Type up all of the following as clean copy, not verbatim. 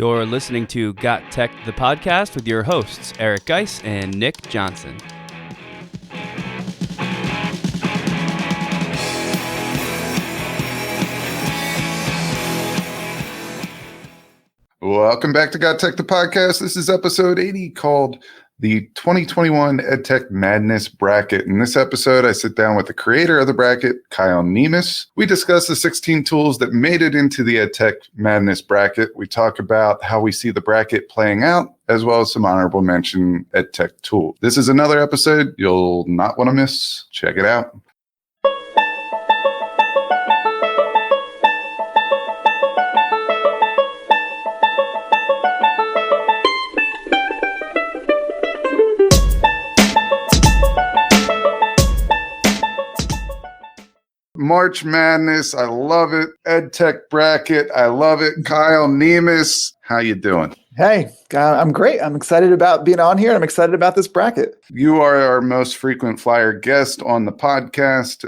You're listening to GotTechED the Podcast with your hosts, Eric Guise and Nick Johnson. Welcome back to GotTechED the Podcast. This is episode 80 called the 2021 Edtech Madness Bracket. In this episode, I sit down with the creator of the bracket, Kyle Niemis. We discuss the 16 tools that made it into the Edtech Madness Bracket. We talk about how we see the bracket playing out, as well as some honorable mention Edtech Tools. This is another episode you'll not want to miss. Check it out. March Madness, I love it. Edtech Bracket, I love it. Kyle Niemis, how you doing? Hey, I'm great. I'm excited about being on here, and I'm excited about this bracket. You are our most frequent flyer guest on the podcast.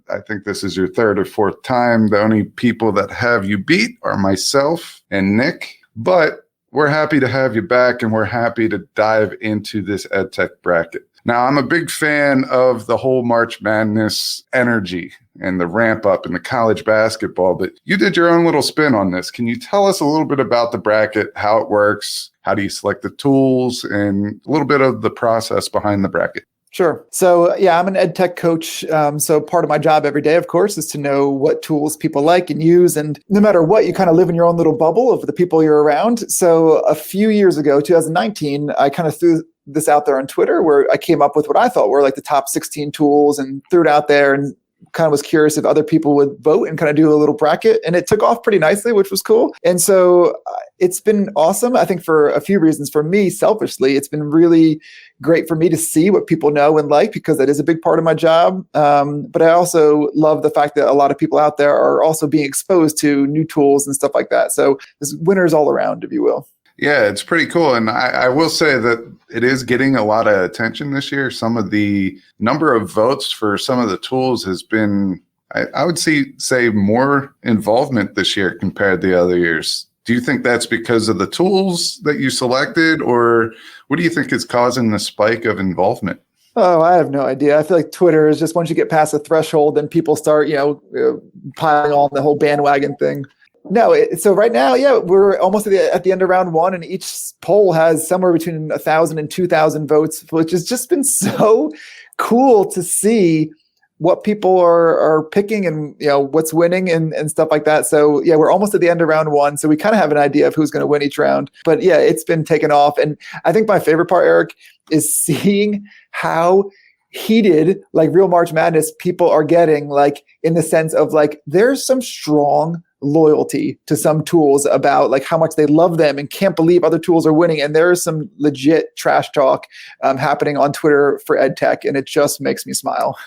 I think this is your third or fourth time. The only people that have you beat are myself and Nick, but we're happy to have you back, and we're happy to dive into this Edtech Bracket. Now, I'm a big fan of the whole March Madness energy and the ramp up in the college basketball, but you did your own little spin on this. Can you tell us a little bit about the bracket, how it works, how do you select the tools, and a little bit of the process behind the bracket? Sure. So, yeah, I'm an EdTech coach. So part of my job every day, of course, is to know what tools people like and use. And no matter what, you kind of live in your own little bubble of the people you're around. So a few years ago, 2019, I kind of threw this out there on Twitter where I came up with what I thought were like the top 16 tools and threw it out there and kind of was curious if other people would vote and kind of do a little bracket. And it took off pretty nicely, which was cool. And so it's been awesome, I think, for a few reasons. For me, selfishly, it's been really great for me to see what people know and like, because that is a big part of my job. But I also love the fact that a lot of people out there are also being exposed to new tools and stuff like that. So there's winners all around, if you will. Yeah, it's pretty cool. And I will say that it is getting a lot of attention this year. Some of the number of votes for some of the tools has been, I would say more involvement this year compared to the other years. Do you think that's because of the tools that you selected, or what do you think is causing the spike of involvement? Oh, I have no idea. I feel like Twitter is just once you get past the threshold, then people start, piling on the whole bandwagon thing. No, so right now, yeah, we're almost at the end of round one, and each poll has somewhere between 1,000 and 2,000 votes, which has just been so cool to see what people are picking and what's winning and stuff like that. So yeah, we're almost at the end of round one, so we kind of have an idea of who's going to win each round. But yeah, it's been taken off, and I think my favorite part, Eric, is seeing how heated like real March Madness people are getting, like in the sense of like there's some strong loyalty to some tools about like how much they love them and can't believe other tools are winning. And there is some legit trash talk happening on Twitter for EdTech, and it just makes me smile.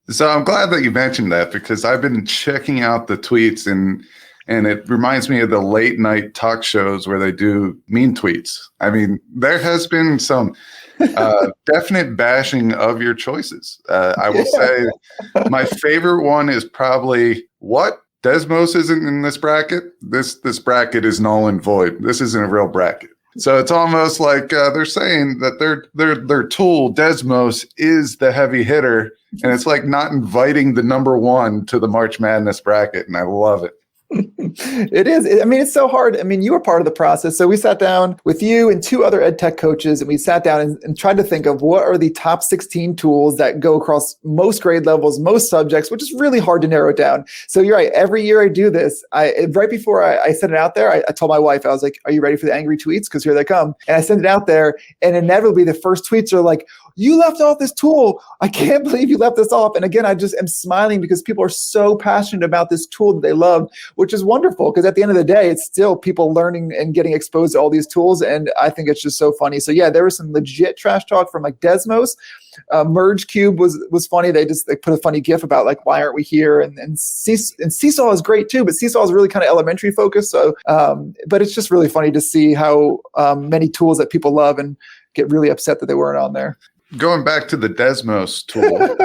So I'm glad that you mentioned that, because I've been checking out the tweets, and it reminds me of the late night talk shows where they do mean tweets. I mean, there has been some definite bashing of your choices. I will say my favorite one is probably, what? Desmos isn't in this bracket. This bracket is null and void. This isn't a real bracket. So it's almost like they're saying that their tool Desmos is the heavy hitter, and it's like not inviting the number one to the March Madness bracket, and I love it. It is. I mean, it's so hard. I mean, you were part of the process. So we sat down with you and two other EdTech coaches, and we sat down and tried to think of what are the top 16 tools that go across most grade levels, most subjects, which is really hard to narrow it down. So you're right. Every year I do this. Right before I sent it out there, I told my wife, I was like, are you ready for the angry tweets? Because here they come. And I sent it out there, and inevitably the first tweets are like, you left off this tool. I can't believe you left this off. And again, I just am smiling because people are so passionate about this tool that they love, which is wonderful, because at the end of the day, it's still people learning and getting exposed to all these tools. And I think it's just so funny. So yeah, there was some legit trash talk from like Desmos. Merge Cube was funny. They put a funny GIF about like, why aren't we here? And Seesaw is great too, but Seesaw is really kind of elementary focused. So, but it's just really funny to see how many tools that people love and get really upset that they weren't on there. Going back to the Desmos tool,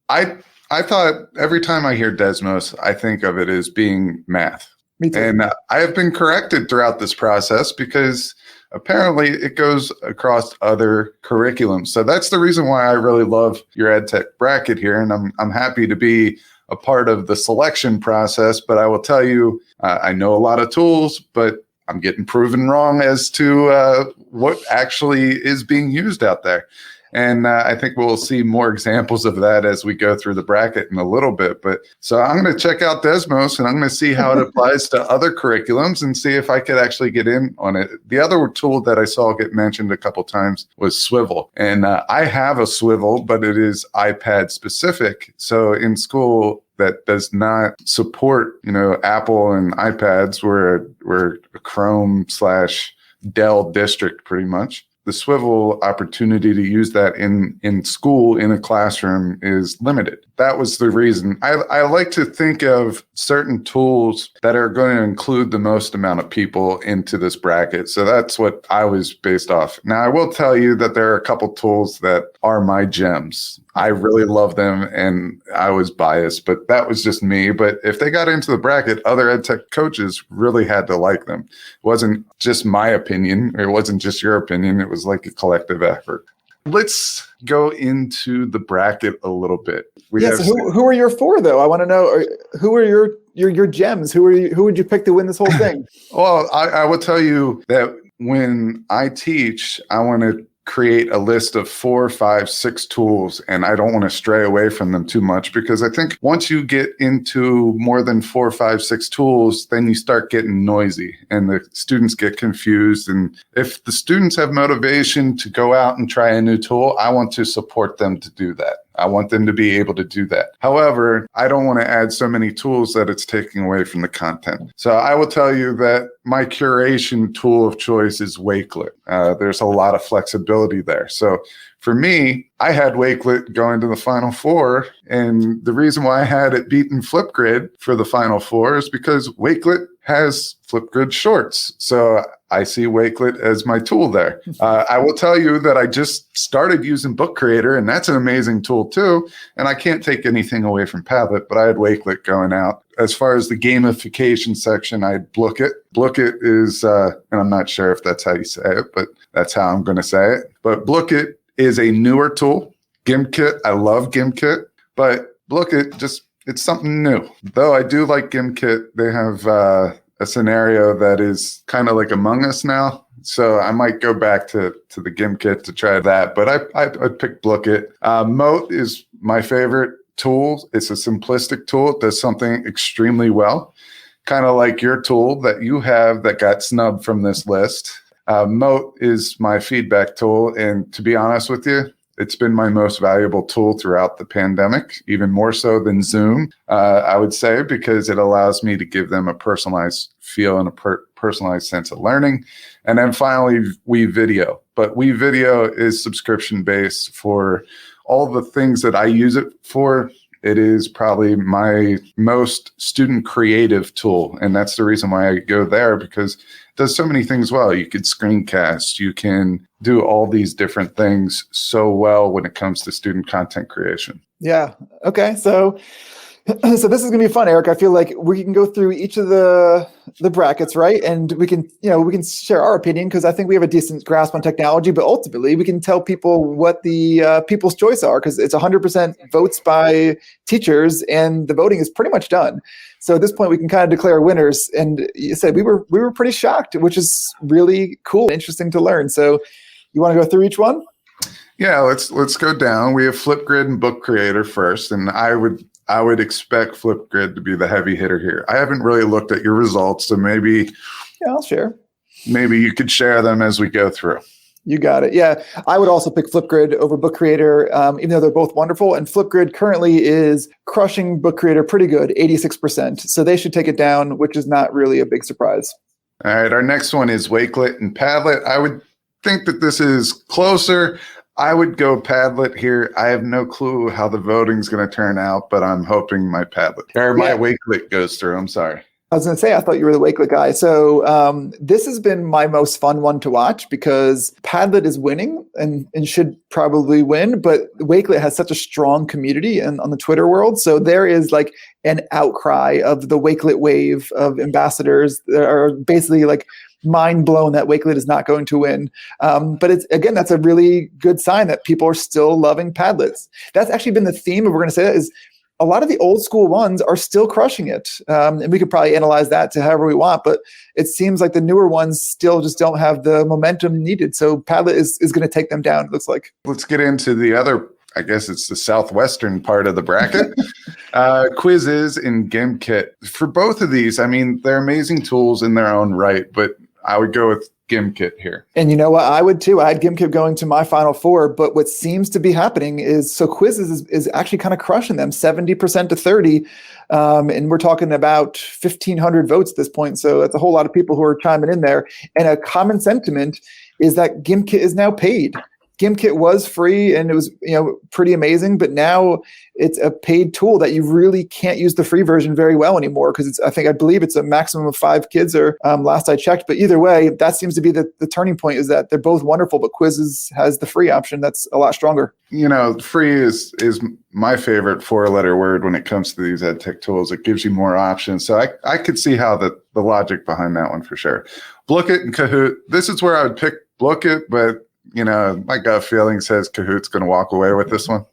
I thought every time I hear Desmos, I think of it as being math. Me too. And I have been corrected throughout this process because apparently it goes across other curriculums. So that's the reason why I really love your EdTech bracket here. And I'm happy to be a part of the selection process. But I will tell you, I know a lot of tools, but I'm getting proven wrong as to what actually is being used out there. And I think we'll see more examples of that as we go through the bracket in a little bit. But so I'm going to check out Desmos and I'm going to see how it applies to other curriculums and see if I could actually get in on it. The other tool that I saw get mentioned a couple times was Swivel. And I have a Swivel, but it is iPad specific. So in school, that does not support, Apple and iPads. We're a Chrome/Dell district pretty much. The Swivel opportunity to use that in school, in a classroom, is limited. That was the reason. I like to think of certain tools that are going to include the most amount of people into this bracket. So that's what I was based off. Now, I will tell you that there are a couple tools that are my gems. I really love them, and I was biased, but that was just me. But if they got into the bracket, other EdTech coaches really had to like them. It wasn't just my opinion. It wasn't just your opinion. It was like a collective effort. Let's go into the bracket a little bit. So who are your four, though? I want to know, who are your gems? Who would you pick to win this whole thing? Well, I will tell you that when I teach, I want to create a list of 4, 5, 6 tools, and I don't want to stray away from them too much, because I think once you get into more than 4, 5, 6 tools, then you start getting noisy and the students get confused. And if the students have motivation to go out and try a new tool, I want to support them to do that. I want them to be able to do that. However, I don't want to add so many tools that it's taking away from the content. So I will tell you that my curation tool of choice is Wakelet. There's a lot of flexibility there. So for me, I had Wakelet going to the Final Four, and the reason why I had it beaten Flipgrid for the Final Four is because Wakelet has Flipgrid shorts. So I see Wakelet as my tool there. I will tell you that I just started using Book Creator, and that's an amazing tool too. And I can't take anything away from Padlet, but I had Wakelet going out. As far as the gamification section, I had Blookit. Blookit is, and I'm not sure if that's how you say it, but that's how I'm going to say it. But Blookit is a newer tool. GimKit, I love GimKit, but Blookit it's something new. Though I do like GimKit, they have a scenario that is kind of like Among Us now. So I might go back to the GimKit to try that, but I picked Blookit. Moat is my favorite tool. It's a simplistic tool. It does something extremely well, kind of like your tool that you have that got snubbed from this list. Moat is my feedback tool, and to be honest with you, it's been my most valuable tool throughout the pandemic, even more so than Zoom, I would say, because it allows me to give them a personalized feel and a personalized sense of learning. And then finally, WeVideo. But WeVideo is subscription-based for all the things that I use it for. It is probably my most student creative tool. And that's the reason why I go there, because it does so many things well. You could screencast, you can do all these different things so well when it comes to student content creation. Yeah. Okay. So this is going to be fun, Eric. I feel like we can go through each of the brackets, right? And we can share our opinion, because I think we have a decent grasp on technology, but ultimately we can tell people what the people's choice are, because it's 100% votes by teachers and the voting is pretty much done. So at this point we can kind of declare winners. And you said we were pretty shocked, which is really cool, interesting to learn. So you want to go through each one? Yeah, let's go down. We have Flipgrid and Book Creator first, and I would expect Flipgrid to be the heavy hitter here. I haven't really looked at your results, so maybe I'll share. Maybe you could share them as we go through. You got it. Yeah, I would also pick Flipgrid over Book Creator, even though they're both wonderful. And Flipgrid currently is crushing Book Creator pretty good, 86%. So they should take it down, which is not really a big surprise. All right, our next one is Wakelet and Padlet. I would think that this is closer. I would go Padlet here. I have no clue how the voting's going to turn out, but I'm hoping my Padlet or my Wakelet goes through. I'm sorry. I was going to say, I thought you were the Wakelet guy. So this has been my most fun one to watch because Padlet is winning and should probably win, but Wakelet has such a strong community on the Twitter world. So there is like an outcry of the Wakelet wave of ambassadors that are basically like mind blown that Wakelet is not going to win. But that's a really good sign that people are still loving Padlets. That's actually been the theme, if we're going to say that, is a lot of the old school ones are still crushing it. And we could probably analyze that to however we want, but it seems like the newer ones still just don't have the momentum needed. So Padlet is going to take them down, it looks like. Let's get into the other, I guess it's the southwestern part of the bracket. Quizzes and GimKit. For both of these, I mean, they're amazing tools in their own right, but I would go with GimKit here. And you know what? I would too. I had GimKit going to my final four, but what seems to be happening is, so Quizzes is actually kind of crushing them 70% to 30. And we're talking about 1,500 votes at this point. So that's a whole lot of people who are chiming in there. And a common sentiment is that GimKit is now paid. GimKit was free and it was, pretty amazing, but now it's a paid tool that you really can't use the free version very well anymore because I believe it's a maximum of 5 kids or last I checked. But either way, that seems to be the turning point, is that they're both wonderful, but Quizzes has the free option that's a lot stronger. Free is my favorite 4-letter word when it comes to these EdTech tools. It gives you more options. So I could see how the logic behind that one for sure. Blookit and Kahoot. This is where I would pick Blookit, but my gut feeling says Kahoot's going to walk away with this one.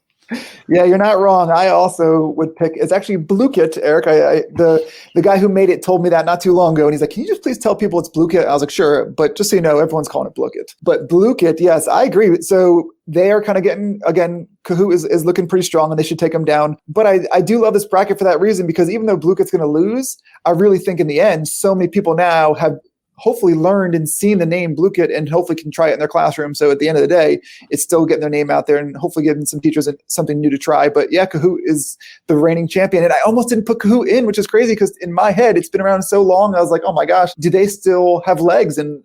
Yeah, you're not wrong. I also would pick, it's actually Blookit, Eric. The guy who made it told me that not too long ago, and he's like, can you just please tell people it's Blookit? I was like, sure, but just so you know, everyone's calling it Blookit. But Blookit, yes, I agree. So they are kind of getting, again, Kahoot is looking pretty strong and they should take them down. But I do love this bracket for that reason, because even though Blookit's going to lose, I really think in the end, so many people now have hopefully learned and seen the name Blookit and hopefully can try it in their classroom. So at the end of the day, it's still getting their name out there and hopefully giving some teachers something new to try. But yeah, Kahoot is the reigning champion. And I almost didn't put Kahoot in, which is crazy because in my head, it's been around so long. I was like, oh my gosh, do they still have legs? And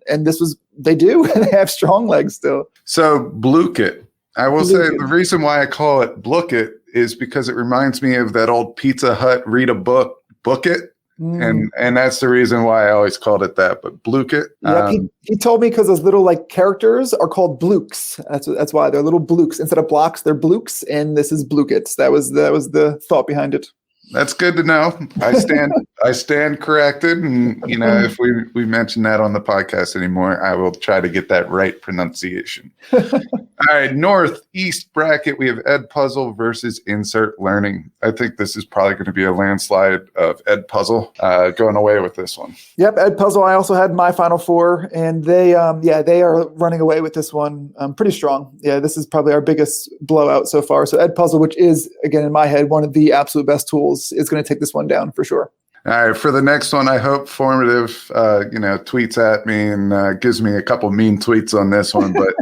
they do. They have strong legs still. So Blookit, I will say the reason why I call it Blookit is because it reminds me of that old Pizza Hut read a book, Book It. And that's the reason why I always called it that. But Blookit. Yep, he told me because those little like characters are called blooks. That's why they're little blooks. Instead of blocks, they're blooks, and this is Blookit. That was the thought behind it. That's good to know. I stand corrected, and if we mention that on the podcast anymore, I will try to get that right pronunciation. All right, northeast bracket, we have Edpuzzle versus Insert Learning. I think this is probably going to be a landslide of Edpuzzle going away with this one. Yep, Edpuzzle. I also had my final four, and they are running away with this one pretty strong. Yeah, this is probably our biggest blowout so far. So Edpuzzle, which is, again, in my head, one of the absolute best tools, is going to take this one down for sure. All right, for the next one, I hope Formative, tweets at me and gives me a couple mean tweets on this one. But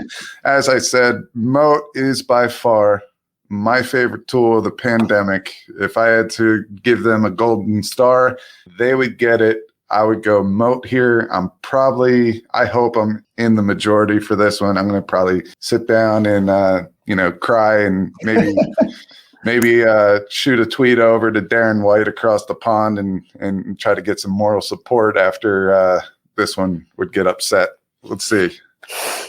as I said, Moat is by far my favorite tool of the pandemic. If I had to give them a golden star, they would get it. I would go Moat here. I hope I'm in the majority for this one. I'm going to probably sit down and, cry and maybe shoot a tweet over to Darren White across the pond and try to get some moral support after this one would get upset. Let's see.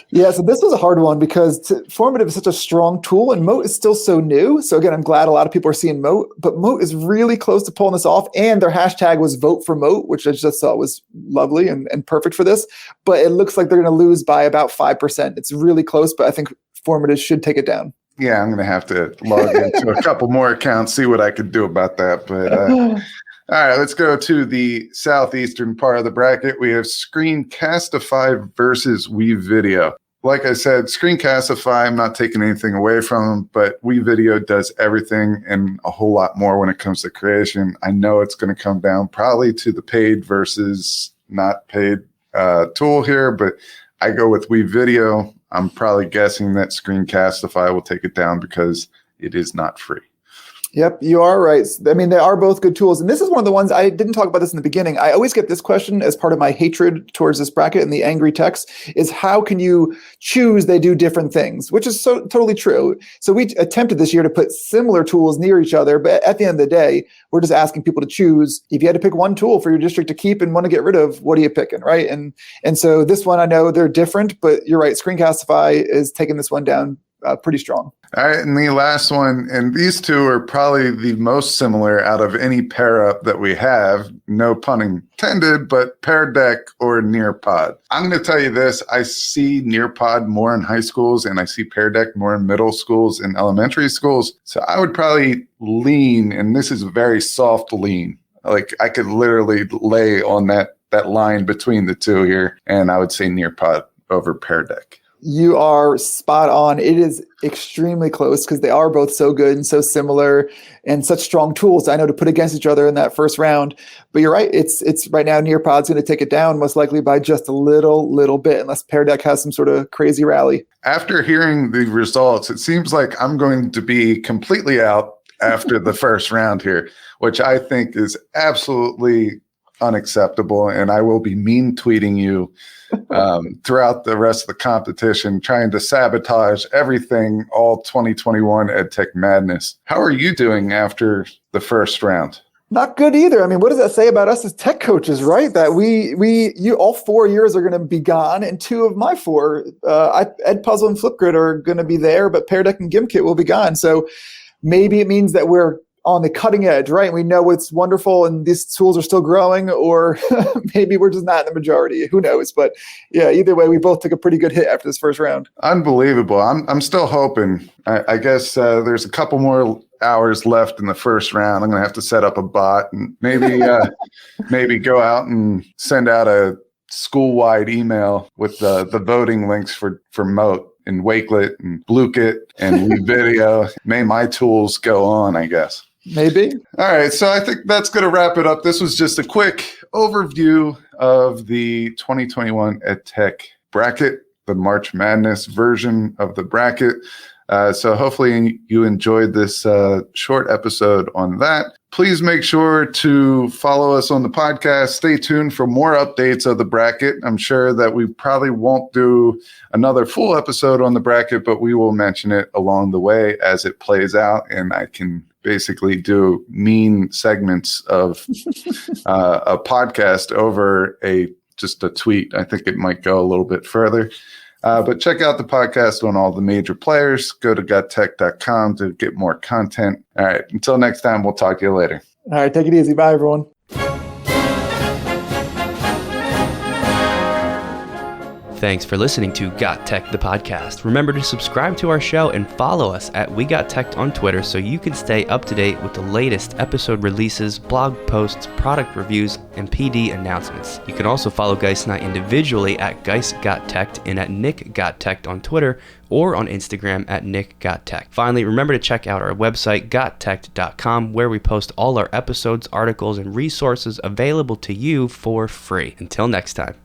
Yeah, so this was a hard one because Formative is such a strong tool and Moat is still so new. So again, I'm glad a lot of people are seeing Moat, but Moat is really close to pulling this off. And their hashtag was Vote for Moat, which I just thought was lovely and perfect for this. But it looks like they're going to lose by about 5%. It's really close, but I think Formative should take it down. Yeah, I'm going to have to log into a couple more accounts, see what I could do about that. But all right, let's go to the southeastern part of the bracket. We have Screencastify versus WeVideo. Like I said, Screencastify, I'm not taking anything away from them, but WeVideo does everything and a whole lot more when it comes to creation. I know it's going to come down probably to the paid versus not paid tool here, but I go with WeVideo. I'm probably guessing that Screencastify will take it down because it is not free. Yep, you are right. I mean, they are both good tools. And this is one of the ones I didn't talk about this in the beginning. I always get this question as part of my hatred towards this bracket and the angry text is how can you choose they do different things, which is so totally true. So we attempted this year to put similar tools near each other. But at the end of the day, we're just asking people to choose. If you had to pick one tool for your district to keep and want to get rid of, what are you picking, right? And so this one, I know they're different, but you're right. Screencastify is taking this one down pretty strong. All right, and the last one, and these two are probably the most similar out of any pair up that we have, no pun intended, but Pear Deck or Nearpod. I'm going to tell you this, I see Nearpod more in high schools and I see Pear Deck more in middle schools and elementary schools. So I would probably lean, and this is a very soft lean, like I could literally lay on that line between the two here, and I would say Nearpod over Pear Deck. You are spot on. It is extremely close because they are both so good and so similar and such strong tools, I know, to put against each other in that first round. But you're right. It's right now Nearpod's going to take it down most likely by just a little bit unless Pear Deck has some sort of crazy rally. After hearing the results, it seems like I'm going to be completely out after the first round here, which I think is absolutely unacceptable. And I will be mean tweeting you throughout the rest of the competition, trying to sabotage everything all 2021 Edtech Madness. How are you doing after the first round? Not good either. I mean, what does that say about us as tech coaches, right? That you all 4 years are going to be gone, and 2 of my 4, Edpuzzle and Flipgrid are going to be there, but Pear Deck and Gimkit will be gone. So maybe it means that we're on the cutting edge, right? We know it's wonderful and these tools are still growing, or maybe we're just not in the majority. Who knows? But yeah, either way, we both took a pretty good hit after this first round. Unbelievable. I'm still hoping. I guess there's a couple more hours left in the first round. I'm going to have to set up a bot and maybe go out and send out a school-wide email with the voting links for Moat and Wakelet and Bluekit and WeVideo. May my tools go on, I guess. Maybe. All right, so I think that's going to wrap it up. This was just a quick overview of the 2021 Edtech Bracket, the March Madness version of the bracket. So hopefully you enjoyed this short episode on that. Please make sure to follow us on the podcast. Stay tuned for more updates of the bracket. I'm sure that we probably won't do another full episode on the bracket, but we will mention it along the way as it plays out, and I can basically do mean segments of a podcast over just a tweet. I think it might go a little bit further. But check out the podcast on all the major players. Go to GotTech.com to get more content. All right. Until next time, we'll talk to you later. All right. Take it easy. Bye, everyone. Thanks for listening to GotTech the Podcast. Remember to subscribe to our show and follow us at We Got Tech on Twitter so you can stay up to date with the latest episode releases, blog posts, product reviews, and PD announcements. You can also follow Guise and I individually at Guise Got Tech and at Nick Got Tech on Twitter or on Instagram at Nick Got Tech. Finally, remember to check out our website, GotTechED.com, where we post all our episodes, articles, and resources available to you for free. Until next time.